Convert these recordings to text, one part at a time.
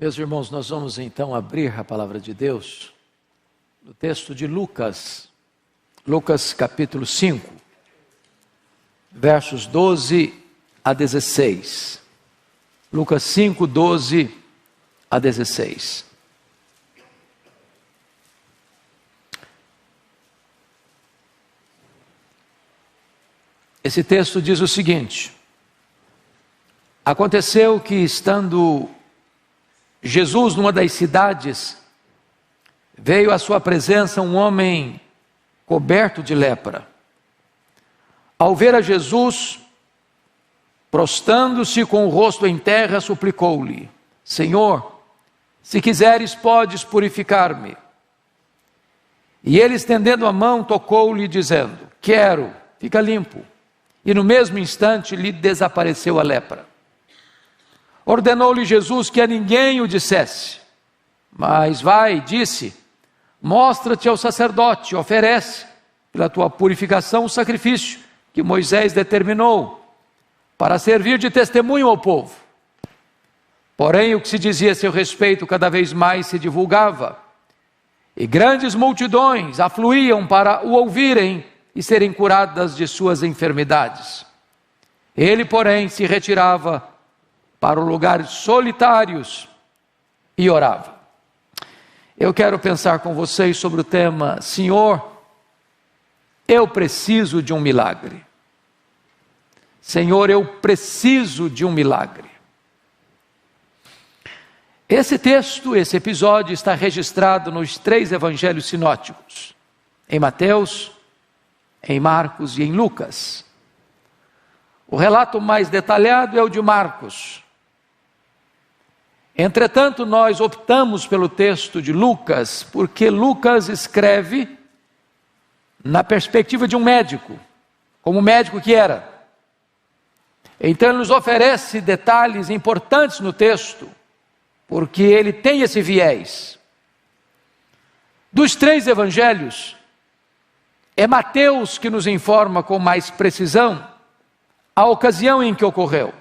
Meus irmãos, nós vamos então abrir a palavra de Deus no texto de Lucas, capítulo 5, versos 12 a 16. Lucas 5, 12 a 16. Esse texto diz o seguinte: aconteceu que, estando Jesus numa das cidades, veio à sua presença um homem coberto de lepra. Ao ver a Jesus, prostrando-se com o rosto em terra, suplicou-lhe: Senhor, se quiseres, podes purificar-me. E ele, estendendo a mão, tocou-lhe, dizendo: quero, fica limpo. E no mesmo instante lhe desapareceu a lepra. Ordenou-lhe Jesus que a ninguém o dissesse, mas vai, disse, mostra-te ao sacerdote, oferece pela tua purificação o sacrifício que Moisés determinou, para servir de testemunho ao povo. Porém, o que se dizia a seu respeito cada vez mais se divulgava, e grandes multidões afluíam para o ouvirem e serem curadas de suas enfermidades. Ele, porém, se retirava para lugares solitários e orava. Eu quero pensar com vocês sobre o tema: Senhor, eu preciso de um milagre. Senhor, eu preciso de um milagre. Esse texto, esse episódio está registrado nos 3 evangelhos sinóticos, em Mateus, em Marcos e em Lucas. O relato mais detalhado é o de Marcos. Entretanto, nós optamos pelo texto de Lucas, porque Lucas escreve na perspectiva de um médico, como médico que era. Então ele nos oferece detalhes importantes no texto, porque ele tem esse viés. Dos 3 evangelhos, é Mateus que nos informa com mais precisão a ocasião em que ocorreu.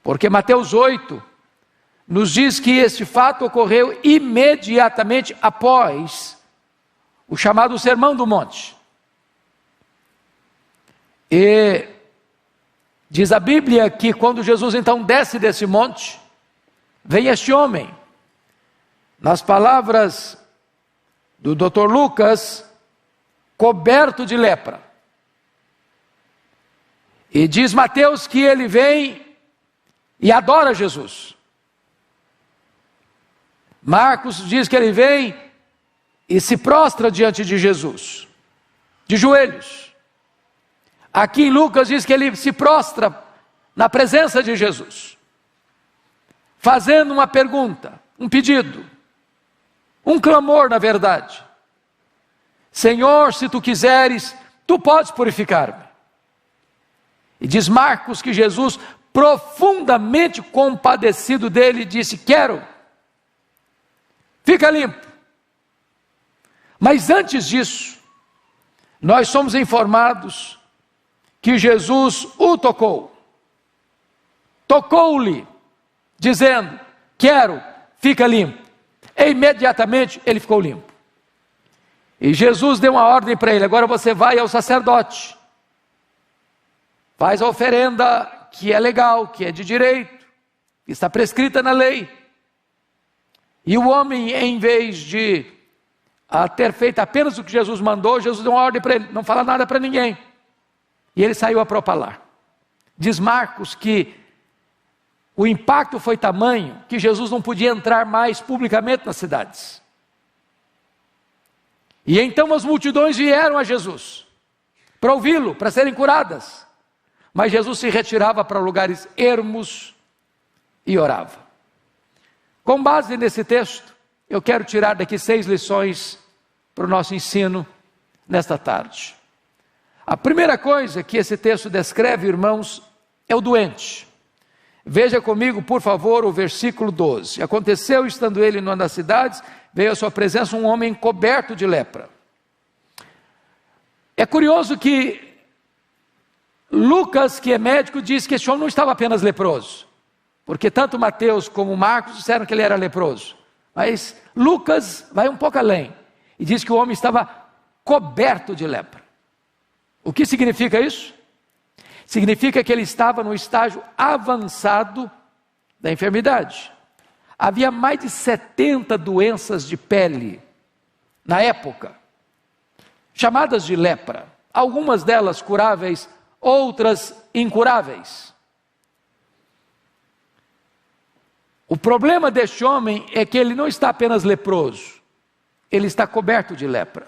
Porque Mateus 8 nos diz que este fato ocorreu imediatamente após o chamado Sermão do Monte. E diz a Bíblia que quando Jesus então desce desse monte, vem este homem, nas palavras do Dr. Lucas, coberto de lepra. E diz Mateus que ele vem e adora Jesus. Marcos diz que ele vem e se prostra diante de Jesus, de joelhos. Aqui em Lucas diz que ele se prostra na presença de Jesus, fazendo uma pergunta, um pedido, um clamor, na verdade. Senhor, se tu quiseres, tu podes purificar-me. E diz Marcos que Jesus, profundamente compadecido dele, disse: quero, fica limpo. Mas antes disso, nós somos informados que Jesus o tocou. Tocou-lhe, dizendo: quero, fica limpo. E imediatamente ele ficou limpo. E Jesus deu uma ordem para ele: agora você vai ao sacerdote, faz a oferenda que é legal, que é de direito, que está prescrita na lei. E o homem, em vez de ter feito apenas o que Jesus mandou, Jesus deu uma ordem para ele: não fala nada para ninguém. E ele saiu a propalar. Diz Marcos que o impacto foi tamanho que Jesus não podia entrar mais publicamente nas cidades. E então as multidões vieram a Jesus para ouvi-lo, para serem curadas. Mas Jesus se retirava para lugares ermos e orava. Com base nesse texto, eu quero tirar daqui 6 lições para o nosso ensino nesta tarde. A primeira coisa que esse texto descreve, irmãos, é o doente. Veja comigo, por favor, o versículo 12. Aconteceu, estando ele numa das cidades, veio à sua presença um homem coberto de lepra. É curioso que Lucas, que é médico, diz que esse homem não estava apenas leproso. porque tanto Mateus como Marcos disseram que ele era leproso. Mas Lucas vai um pouco além e diz que o homem estava coberto de lepra. O que significa isso? Significa que ele estava no estágio avançado da enfermidade. Havia mais de 70 doenças de pele na época, chamadas de lepra. Algumas delas curáveis, outras incuráveis. O problema deste homem é que ele não está apenas leproso, ele está coberto de lepra.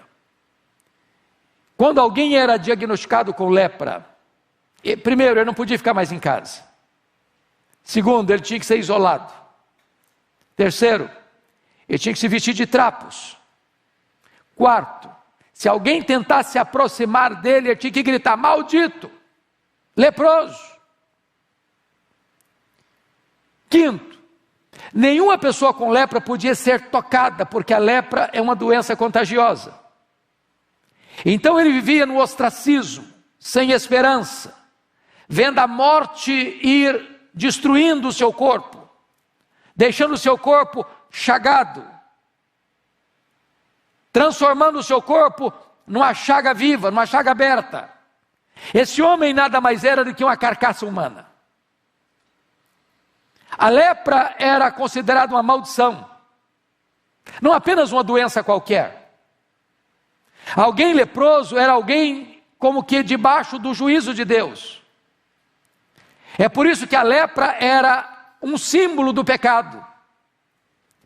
Quando alguém era diagnosticado com lepra, primeiro, ele não podia ficar mais em casa. Segundo, ele tinha que ser isolado. Terceiro, ele tinha que se vestir de trapos. Quarto, se alguém tentasse se aproximar dele, ele tinha que gritar: maldito, leproso. Quinto, nenhuma pessoa com lepra podia ser tocada, porque a lepra é uma doença contagiosa. Então ele vivia no ostracismo, sem esperança, vendo a morte ir destruindo o seu corpo, deixando o seu corpo chagado, transformando o seu corpo numa chaga viva, numa chaga aberta. Esse homem nada mais era do que uma carcaça humana. A lepra era considerada uma maldição, não apenas uma doença qualquer. Alguém leproso era alguém como que debaixo do juízo de Deus. É por isso que a lepra era um símbolo do pecado.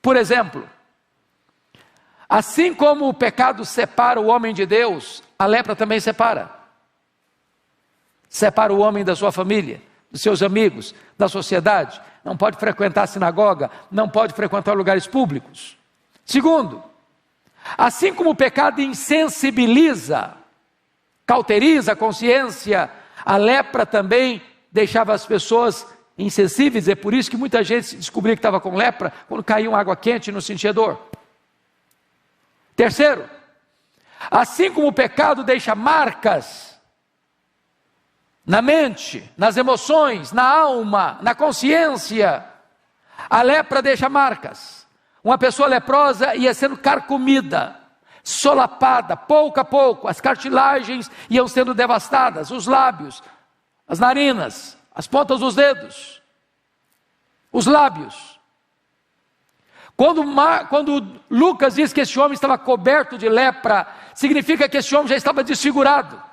Por exemplo, assim como o pecado separa o homem de Deus, a lepra também separa. Separa o homem da sua família, dos seus amigos, da sociedade. Não pode frequentar a sinagoga, não pode frequentar lugares públicos. Segundo, assim como o pecado insensibiliza, cauteriza a consciência, a lepra também deixava as pessoas insensíveis. É por isso que muita gente descobria que estava com lepra quando caía uma água quente e não sentia dor. Terceiro, assim como o pecado deixa marcas na mente, nas emoções, na alma, na consciência, a lepra deixa marcas. Uma pessoa leprosa ia sendo carcomida, solapada, pouco a pouco, as cartilagens iam sendo devastadas, os lábios, as narinas, as pontas dos dedos, os lábios. Quando Lucas diz que esse homem estava coberto de lepra, significa que esse homem já estava desfigurado.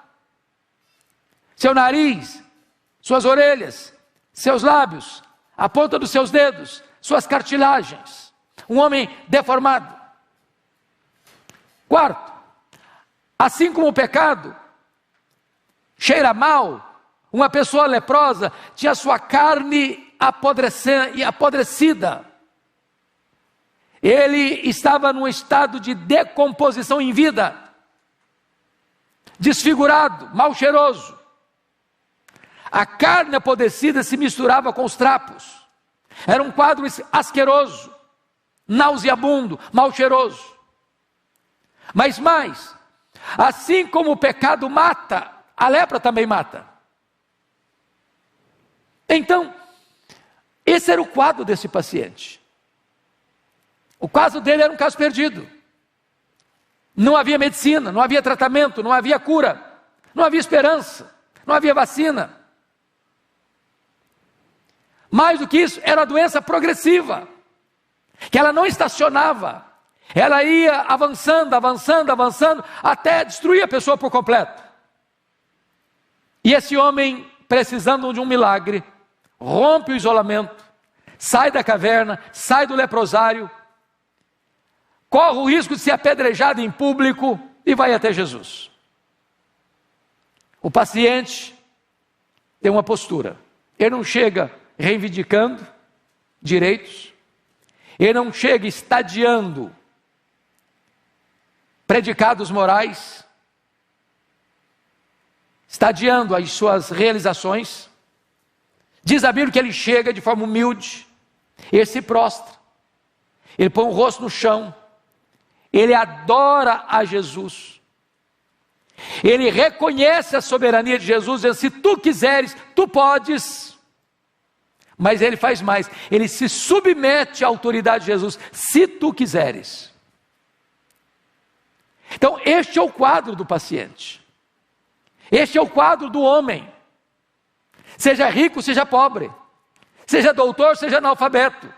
Seu nariz, suas orelhas, seus lábios, a ponta dos seus dedos, suas cartilagens. Um homem deformado. Quarto, assim como o pecado cheira mal, uma pessoa leprosa tinha sua carne apodrecida. Ele estava num estado de decomposição em vida, desfigurado, mal cheiroso. A carne apodrecida se misturava com os trapos. Era um quadro asqueroso, nauseabundo, mal cheiroso. Mas mais, assim como o pecado mata, a lepra também mata. Então, esse era o quadro desse paciente. O caso dele era um caso perdido. Não havia medicina, não havia tratamento, não havia cura, não havia esperança, não havia vacina. Mais do que isso, era uma doença progressiva, que ela não estacionava. Ela ia avançando, até destruir a pessoa por completo. E esse homem, precisando de um milagre, rompe o isolamento, sai da caverna, sai do leprosário, corre o risco de ser apedrejado em público e vai até Jesus. O paciente tem uma postura. Ele não chega reivindicando direitos, ele não chega estadiando predicados morais, estadiando as suas realizações. Diz a Bíblia que ele chega de forma humilde, ele se prostra, ele põe o rosto no chão, ele adora a Jesus, ele reconhece a soberania de Jesus, dizendo: se tu quiseres, tu podes. Mas ele faz mais, ele se submete à autoridade de Jesus, se tu quiseres. Então este é o quadro do paciente. Este é o quadro do homem. Seja rico, seja pobre. Seja doutor, seja analfabeto.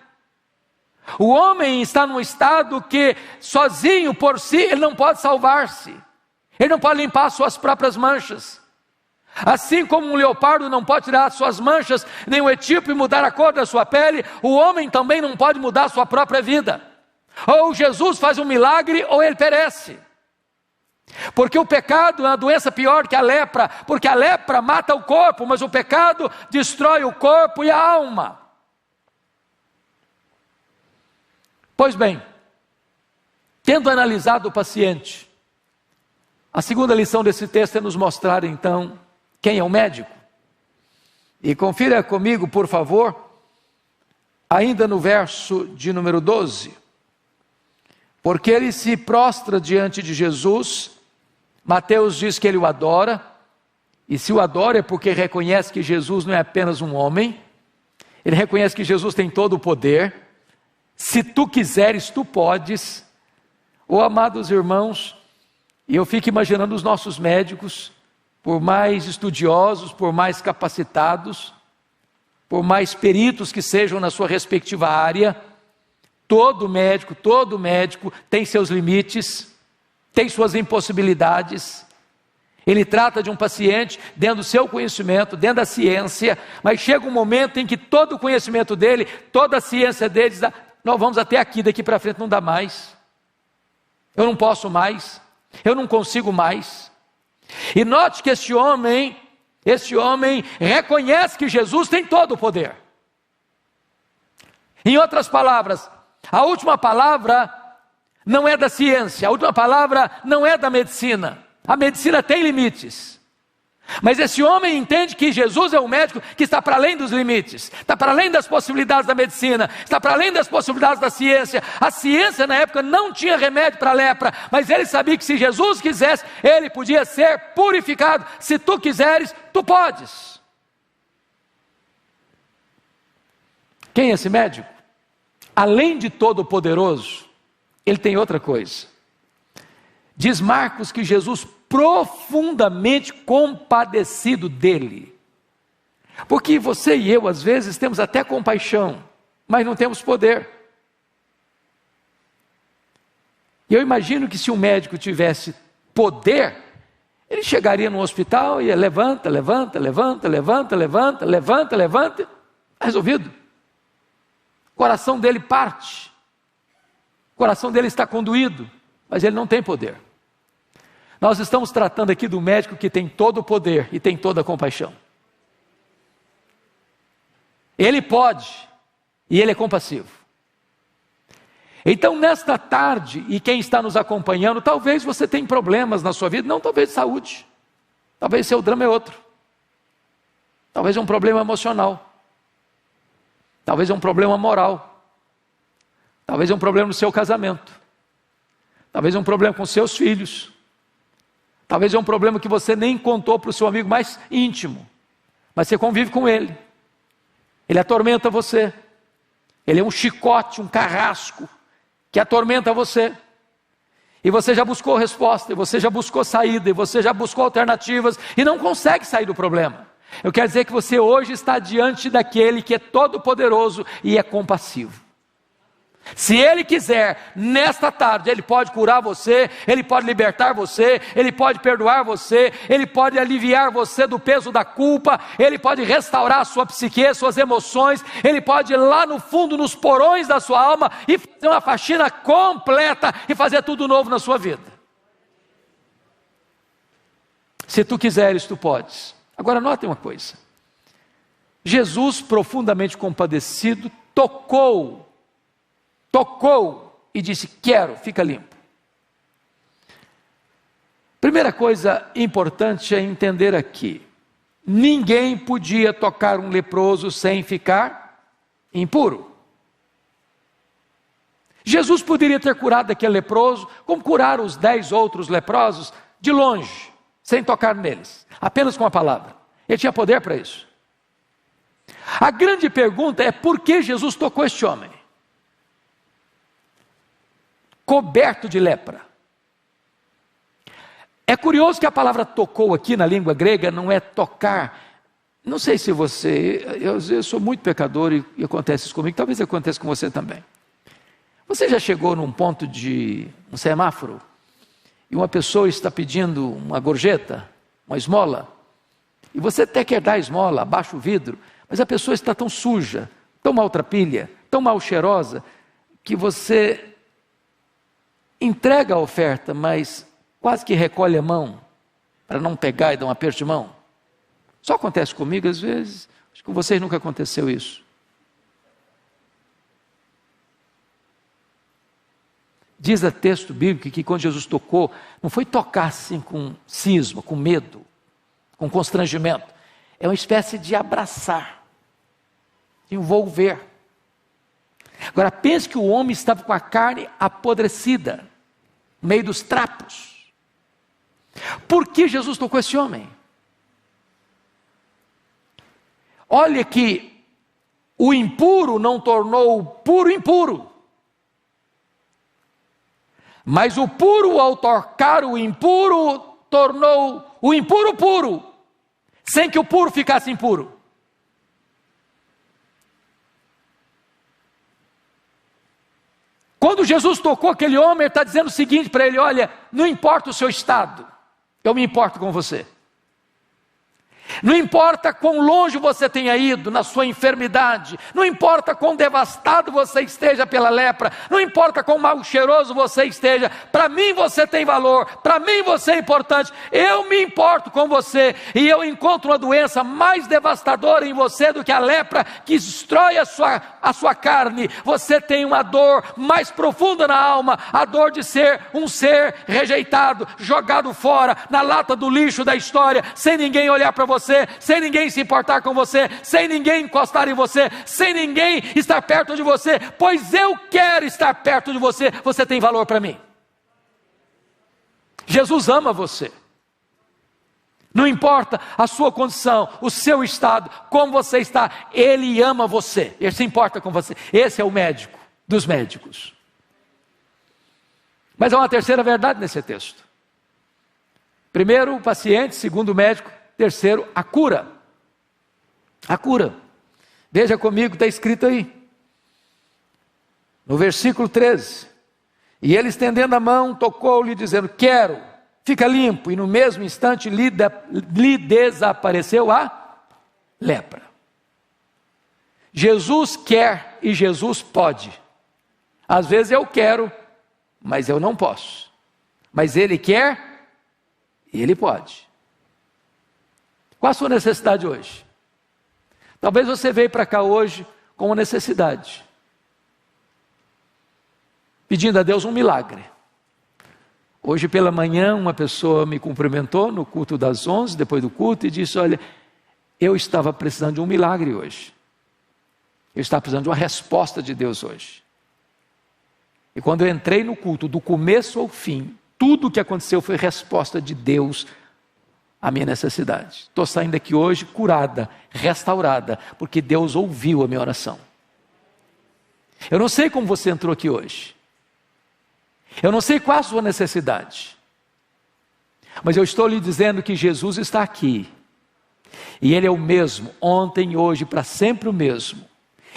O homem está num estado que sozinho por si ele não pode salvar-se. Ele não pode limpar suas próprias manchas. Assim como um leopardo não pode tirar suas manchas, nem o etíope mudar a cor da sua pele, o homem também não pode mudar a sua própria vida. Ou Jesus faz um milagre ou ele perece. Porque o pecado é uma doença pior que a lepra, porque a lepra mata o corpo, mas o pecado destrói o corpo e a alma. Pois bem, tendo analisado o paciente, a segunda lição desse texto é nos mostrar então quem é o médico. E confira comigo, por favor, ainda no verso de número 12. Porque ele se prostra diante de Jesus, Mateus diz que ele o adora, e se o adora é porque reconhece que Jesus não é apenas um homem, ele reconhece que Jesus tem todo o poder. Se tu quiseres, tu podes. Oh, amados irmãos, e eu fico imaginando os nossos médicos, por mais estudiosos, por mais capacitados, por mais peritos que sejam na sua respectiva área, todo médico tem seus limites, tem suas impossibilidades. Ele trata de um paciente dentro do seu conhecimento, dentro da ciência, mas chega um momento em que todo o conhecimento dele, toda a ciência dele diz: nós vamos até aqui, daqui para frente não dá mais, eu não posso mais, eu não consigo mais. E note que este homem reconhece que Jesus tem todo o poder. Em outras palavras, a última palavra não é da ciência, a última palavra não é da medicina. A medicina tem limites. Mas esse homem entende que Jesus é um médico que está para além dos limites, está para além das possibilidades da medicina, está para além das possibilidades da ciência. A ciência na época não tinha remédio para a lepra, mas ele sabia que se Jesus quisesse, ele podia ser purificado. Se tu quiseres, tu podes. Quem é esse médico? Além de todo poderoso, ele tem outra coisa. Diz Marcos que Jesus profundamente compadecido dele. Porque você e eu às vezes temos até compaixão, mas não temos poder. E eu imagino que se um médico tivesse poder, ele chegaria no hospital e ia levanta, resolvido. O coração dele parte, o coração dele está conduído, mas ele não tem poder. Nós estamos tratando aqui do médico que tem todo o poder e tem toda a compaixão. Ele pode e ele é compassivo. Então nesta tarde, e quem está nos acompanhando, talvez você tenha problemas na sua vida, não talvez de saúde, talvez seu drama é outro, talvez é um problema emocional, talvez é um problema moral, talvez é um problema no seu casamento, talvez é um problema com seus filhos, talvez é um problema que você nem contou para o seu amigo mais íntimo, mas você convive com ele, ele atormenta você, ele é um chicote, um carrasco, que atormenta você, e você já buscou resposta, e você já buscou saída, e você já buscou alternativas, e não consegue sair do problema. Eu quero dizer que você hoje está diante daquele que é todo poderoso e é compassivo. Se Ele quiser, nesta tarde, Ele pode curar você, Ele pode libertar você, Ele pode perdoar você, Ele pode aliviar você do peso da culpa, Ele pode restaurar a sua psique, suas emoções, Ele pode ir lá no fundo, nos porões da sua alma e fazer uma faxina completa e fazer tudo novo na sua vida. Se tu quiseres, tu podes. Agora notem uma coisa, Jesus profundamente compadecido, tocou e disse: quero, fica limpo. Primeira coisa importante é entender aqui, ninguém podia tocar um leproso sem ficar impuro. Jesus poderia ter curado aquele leproso, como curaram os 10 outros leprosos, de longe, sem tocar neles, apenas com a palavra. Ele tinha poder para isso. A grande pergunta é: por que Jesus tocou este homem? Coberto de lepra. É curioso que a palavra tocou aqui na língua grega não é tocar. Não sei se eu sou muito pecador e acontece isso comigo, talvez aconteça com você também. Você já chegou num ponto de um semáforo e uma pessoa está pedindo uma gorjeta, uma esmola, e você até quer dar a esmola, abaixa o vidro, mas a pessoa está tão suja, tão maltrapilha, tão mal cheirosa, que você entrega a oferta, mas quase que recolhe a mão, para não pegar e dar um aperto de mão. Só acontece comigo às vezes, acho que com vocês nunca aconteceu isso. Diz o texto bíblico que quando Jesus tocou, não foi tocar assim com cisma, com medo, com constrangimento. É uma espécie de abraçar, de envolver. Agora pense que o homem estava com a carne apodrecida, no meio dos trapos. Por que Jesus tocou esse homem? Olha que o impuro não tornou o puro impuro. Mas o puro, ao tocar o impuro, tornou o impuro puro, sem que o puro ficasse impuro. Quando Jesus tocou aquele homem, ele está dizendo o seguinte para ele: olha, não importa o seu estado, eu me importo com você. Não importa quão longe você tenha ido na sua enfermidade, não importa quão devastado você esteja pela lepra, não importa quão mal cheiroso você esteja, para mim você tem valor, para mim você é importante, eu me importo com você, e eu encontro uma doença mais devastadora em você do que a lepra que destrói a sua carne. Você tem uma dor mais profunda na alma, a dor de ser um ser rejeitado, jogado fora, na lata do lixo da história, sem ninguém olhar para você, sem ninguém se importar com você, sem ninguém encostar em você, sem ninguém estar perto de você, pois eu quero estar perto de você, você tem valor para mim. Jesus ama você. Não importa a sua condição, o seu estado, como você está, Ele ama você, Ele se importa com você. Esse é o médico dos médicos. Mas há uma terceira verdade nesse texto. Primeiro, o paciente; segundo, o médico; terceiro, a cura. A cura. Veja comigo, está escrito aí. No versículo 13. E ele, estendendo a mão, tocou-lhe, dizendo: quero, fica limpo. E no mesmo instante lhe desapareceu a lepra. Jesus quer e Jesus pode. Às vezes eu quero, mas eu não posso. Mas Ele quer e Ele pode. Qual a sua necessidade hoje? Talvez você veio para cá hoje com uma necessidade, pedindo a Deus um milagre. Hoje pela manhã uma pessoa me cumprimentou no culto das 11, depois do culto, e disse: olha, eu estava precisando de um milagre hoje. Eu estava precisando de uma resposta de Deus hoje. E quando eu entrei no culto, do começo ao fim, tudo o que aconteceu foi resposta de Deus a minha necessidade. Estou saindo daqui hoje curada, restaurada, porque Deus ouviu a minha oração. Eu não sei como você entrou aqui hoje. Eu não sei qual a sua necessidade. Mas eu estou lhe dizendo que Jesus está aqui. E Ele é o mesmo, ontem, hoje, para sempre o mesmo.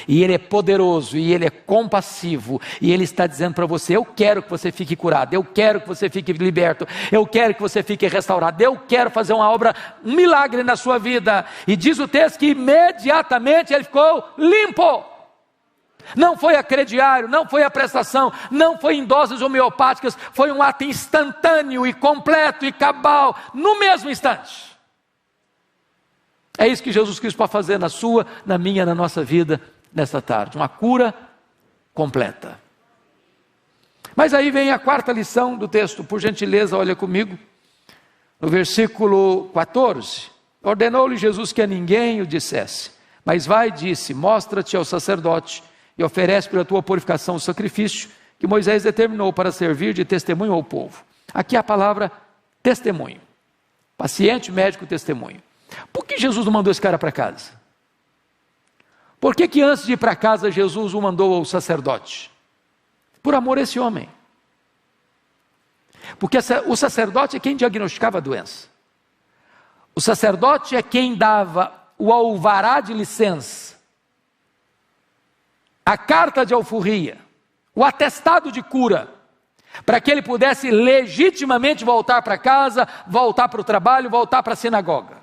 E Ele é poderoso, e Ele é compassivo, e Ele está dizendo para você: eu quero que você fique curado, eu quero que você fique liberto, eu quero que você fique restaurado, eu quero fazer uma obra, um milagre na sua vida. E diz o texto que imediatamente ele ficou limpo. Não foi a crediário, não foi a prestação, não foi em doses homeopáticas, foi um ato instantâneo e completo e cabal, no mesmo instante. É isso que Jesus Cristo pode fazer na sua, na minha, na nossa vida nesta tarde, uma cura completa. Mas aí vem a quarta lição do texto, por gentileza, olha comigo, no versículo 14, ordenou-lhe Jesus que a ninguém o dissesse, mas vai, disse, mostra-te ao sacerdote e oferece pela tua purificação o sacrifício que Moisés determinou para servir de testemunho ao povo. Aqui a palavra testemunho, paciente, médico, testemunho. Por que Jesus não mandou esse cara para casa? Por que antes de ir para casa Jesus o mandou ao sacerdote? Por amor a esse homem. Porque o sacerdote é quem diagnosticava a doença. O sacerdote é quem dava o alvará de licença, a carta de alforria, o atestado de cura, para que ele pudesse legitimamente voltar para casa, voltar para o trabalho, voltar para a sinagoga.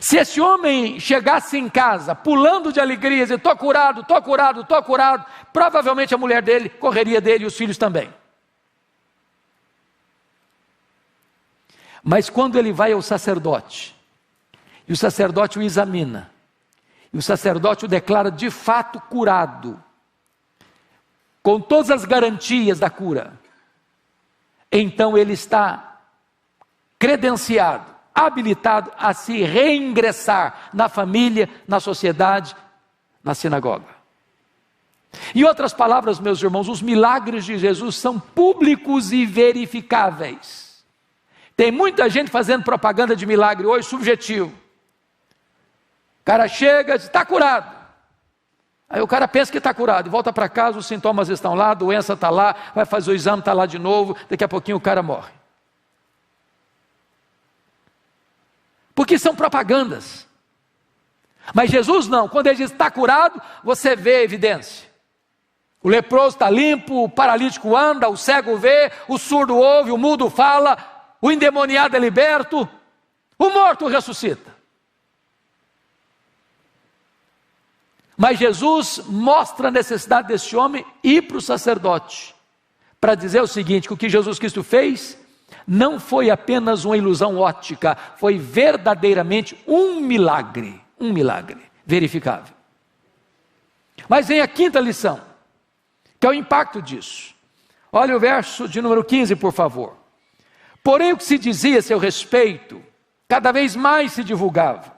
Se esse homem chegasse em casa, pulando de alegria, dizendo, estou curado, estou curado, estou curado, provavelmente a mulher dele correria dele e os filhos também. Mas quando ele vai ao sacerdote, e o sacerdote o examina, e o sacerdote o declara de fato curado, com todas as garantias da cura, então ele está credenciado, habilitado a se reingressar na família, na sociedade, na sinagoga. Em outras palavras, meus irmãos, os milagres de Jesus são públicos e verificáveis. Tem muita gente fazendo propaganda de milagre hoje, subjetivo. O cara chega e diz, está curado. Aí o cara pensa que está curado, e volta para casa, os sintomas estão lá, a doença está lá, vai fazer o exame, está lá de novo, daqui a pouquinho o cara morre. Porque são propagandas. Mas Jesus não, quando ele diz está curado, você vê a evidência. O leproso está limpo, o paralítico anda, o cego vê, o surdo ouve, o mudo fala, o endemoniado é liberto, o morto ressuscita. Mas Jesus mostra a necessidade desse homem ir para o sacerdote, para dizer o seguinte, que o que Jesus Cristo fez não foi apenas uma ilusão óptica, foi verdadeiramente um milagre verificável. Mas vem a quinta lição, que é o impacto disso. Olha o verso de número 15, por favor. Porém, o que se dizia a seu respeito, cada vez mais se divulgava.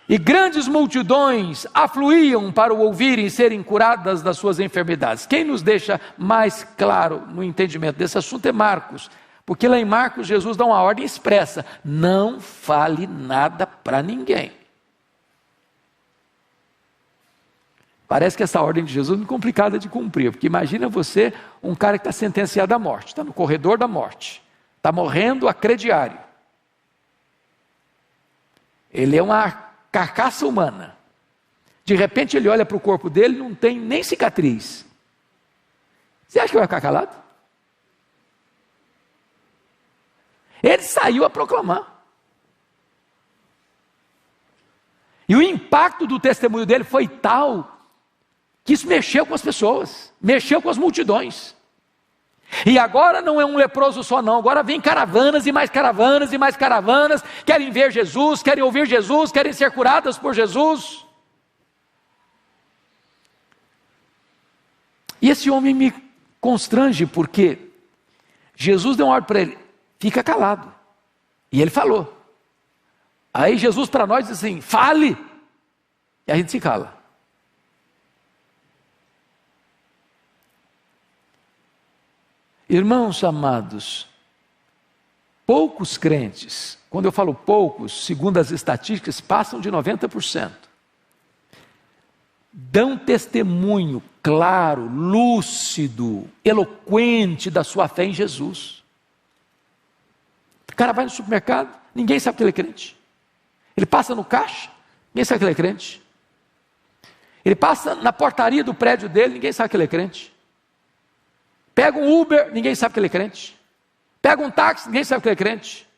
E grandes multidões afluíam para o ouvirem e serem curadas das suas enfermidades. Quem nos deixa mais claro no entendimento desse assunto é Marcos. Porque lá em Marcos, Jesus dá uma ordem expressa. Não fale nada para ninguém. Parece que essa ordem de Jesus é muito complicada de cumprir. Porque imagina você, um cara que está sentenciado à morte. Está no corredor da morte. Está morrendo a crediário. Ele é uma carcaça humana. De repente ele olha para o corpo dele, não tem nem cicatriz. Você acha que vai ficar calado? Ele saiu a proclamar. E o impacto do testemunho dele foi tal, que isso mexeu com as pessoas, mexeu com as multidões. E agora não é um leproso só não, agora vem caravanas e mais caravanas e mais caravanas, querem ver Jesus, querem ouvir Jesus, querem ser curadas por Jesus. E esse homem me constrange porque Jesus deu uma ordem para ele, fica calado. E ele falou. Aí Jesus para nós diz assim, fale. E a gente se cala. Irmãos amados, poucos crentes, quando eu falo poucos, segundo as estatísticas, passam de 90%, dão testemunho claro, lúcido, eloquente da sua fé em Jesus. O cara vai no supermercado, ninguém sabe que ele é crente. Ele passa no caixa, ninguém sabe que ele é crente. Ele passa na portaria do prédio dele, ninguém sabe que ele é crente. Pega um Uber, ninguém sabe que ele é crente. Pega um táxi, ninguém sabe que ele é crente.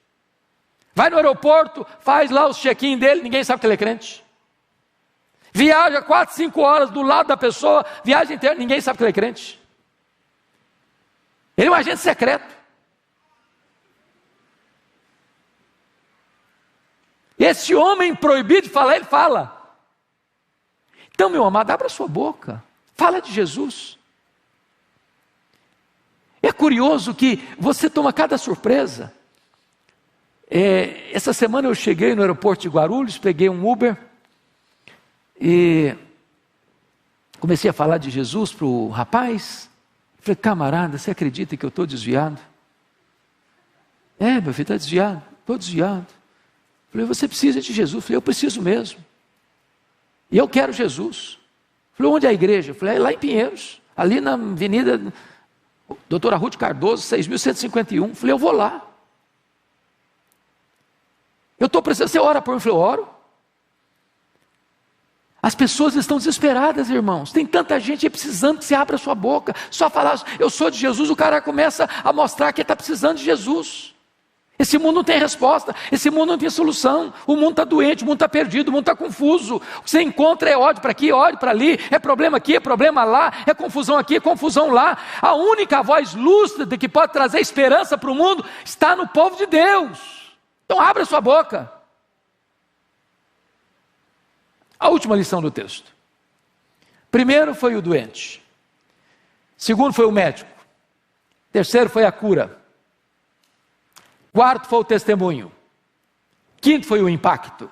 Vai no aeroporto, faz lá os check-in dele, ninguém sabe que ele é crente. Viaja 4, 5 horas do lado da pessoa, viagem inteira, ninguém sabe que ele é crente. Ele é um agente secreto. Esse homem proibido de falar, ele fala. Então, meu amado, abra sua boca, fala de Jesus. É curioso que você toma cada surpresa. Essa semana eu cheguei no aeroporto de Guarulhos, peguei um Uber e comecei a falar de Jesus para o rapaz. Falei, camarada, você acredita que eu estou desviado? Meu filho, está desviado, estou desviado. Falei, você precisa de Jesus? Falei, eu preciso mesmo. E eu quero Jesus. Falei, onde é a igreja? Falei, é lá em Pinheiros, ali na avenida Doutora Ruth Cardoso, 6.151. Falei, eu vou lá. Eu estou precisando, você ora por mim? Eu falei, eu oro. As pessoas estão desesperadas, irmãos. Tem tanta gente precisando que você abra a sua boca. Só falar, eu sou de Jesus, o cara começa a mostrar que ele está precisando de Jesus. Esse mundo não tem resposta, esse mundo não tem solução. O mundo está doente, o mundo está perdido, o mundo está confuso. O que você encontra é ódio para aqui, ódio para ali, é problema aqui, é problema lá, é confusão aqui, é confusão lá. A única voz lúcida que pode trazer esperança para o mundo está no povo de Deus. Então abra a sua boca. A última lição do texto. Primeiro foi o doente. Segundo foi o médico. Terceiro foi a cura. Quarto foi o testemunho. Quinto foi o impacto.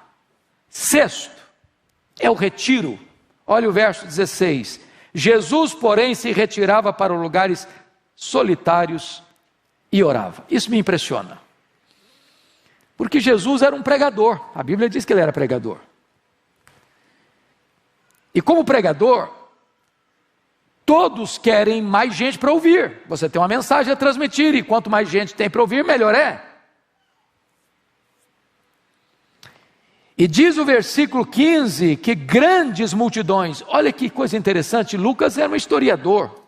Sexto é o retiro. Olha o verso 16. Jesus, porém, se retirava para lugares solitários e orava. Isso me impressiona. Porque Jesus era um pregador. A Bíblia diz que ele era pregador. E como pregador, todos querem mais gente para ouvir. Você tem uma mensagem a transmitir, e quanto mais gente tem para ouvir, melhor é. E diz o versículo 15 que grandes multidões, olha que coisa interessante, Lucas era um historiador.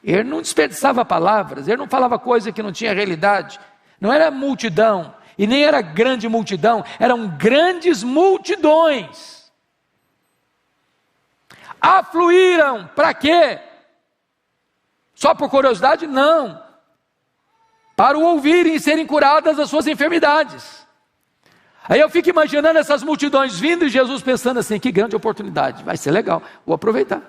Ele não desperdiçava palavras, ele não falava coisa que não tinha realidade. Não era multidão, e nem era grande multidão, eram grandes multidões. Afluíram, para quê? Só por curiosidade? Não. Para o ouvirem e serem curadas das suas enfermidades. Aí eu fico imaginando essas multidões vindo e Jesus pensando assim, que grande oportunidade, vai ser legal, vou aproveitar.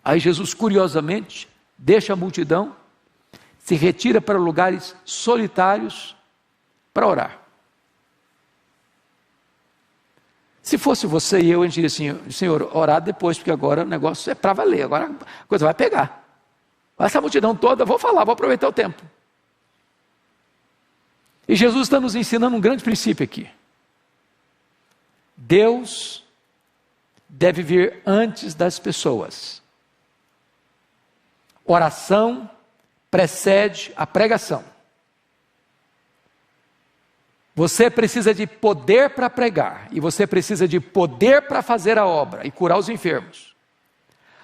Aí Jesus curiosamente deixa a multidão, se retira para lugares solitários para orar. Se fosse você e eu, a gente diria assim, Senhor, orar depois, porque agora o negócio é para valer, agora a coisa vai pegar. Essa multidão toda, vou falar, vou aproveitar o tempo. E Jesus está nos ensinando um grande princípio aqui. Deus deve vir antes das pessoas. Oração precede a pregação. Você precisa de poder para pregar, e você precisa de poder para fazer a obra e curar os enfermos.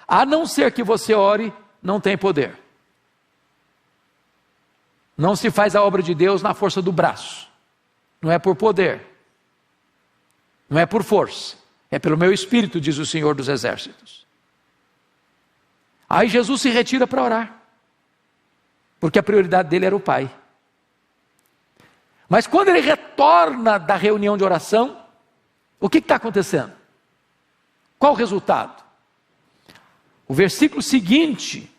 A não ser que você ore, não tem poder. Não se faz a obra de Deus na força do braço. Não é por poder. Não é por força. É pelo meu espírito, diz o Senhor dos Exércitos. Aí Jesus se retira para orar. Porque a prioridade dele era o Pai. Mas quando ele retorna da reunião de oração, o que está acontecendo? Qual o resultado? O versículo seguinte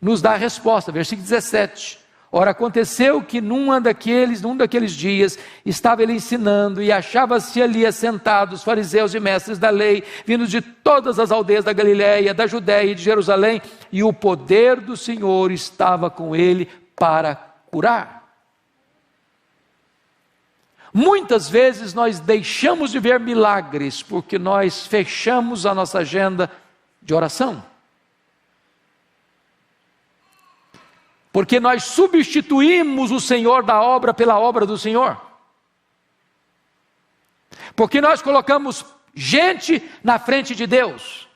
nos dá a resposta, versículo 17. Ora, aconteceu que num daqueles dias, estava ele ensinando, e achava-se ali assentados fariseus e mestres da lei, vindos de todas as aldeias da Galiléia, da Judéia e de Jerusalém, e o poder do Senhor estava com ele para curar. Muitas vezes nós deixamos de ver milagres, porque nós fechamos a nossa agenda de oração. Porque nós substituímos o Senhor da obra pela obra do Senhor. Porque nós colocamos gente na frente de Deus.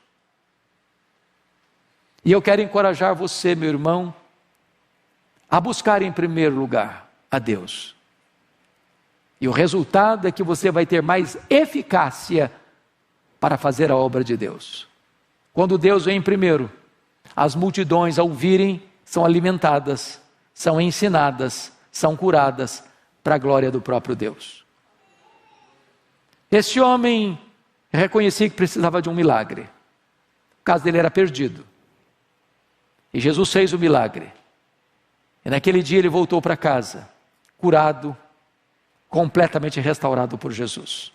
E eu quero encorajar você, meu irmão, a buscar em primeiro lugar a Deus. E o resultado é que você vai ter mais eficácia para fazer a obra de Deus. Quando Deus vem em primeiro, as multidões ao virem são alimentadas, são ensinadas, são curadas para a glória do próprio Deus. Esse homem reconhecia que precisava de um milagre. O caso dele era perdido. E Jesus fez o milagre. E naquele dia ele voltou para casa, curado, completamente restaurado por Jesus.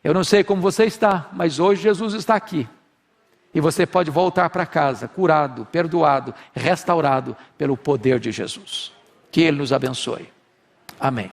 Eu não sei como você está, mas hoje Jesus está aqui. E você pode voltar para casa, curado, perdoado, restaurado pelo poder de Jesus. Que Ele nos abençoe. Amém.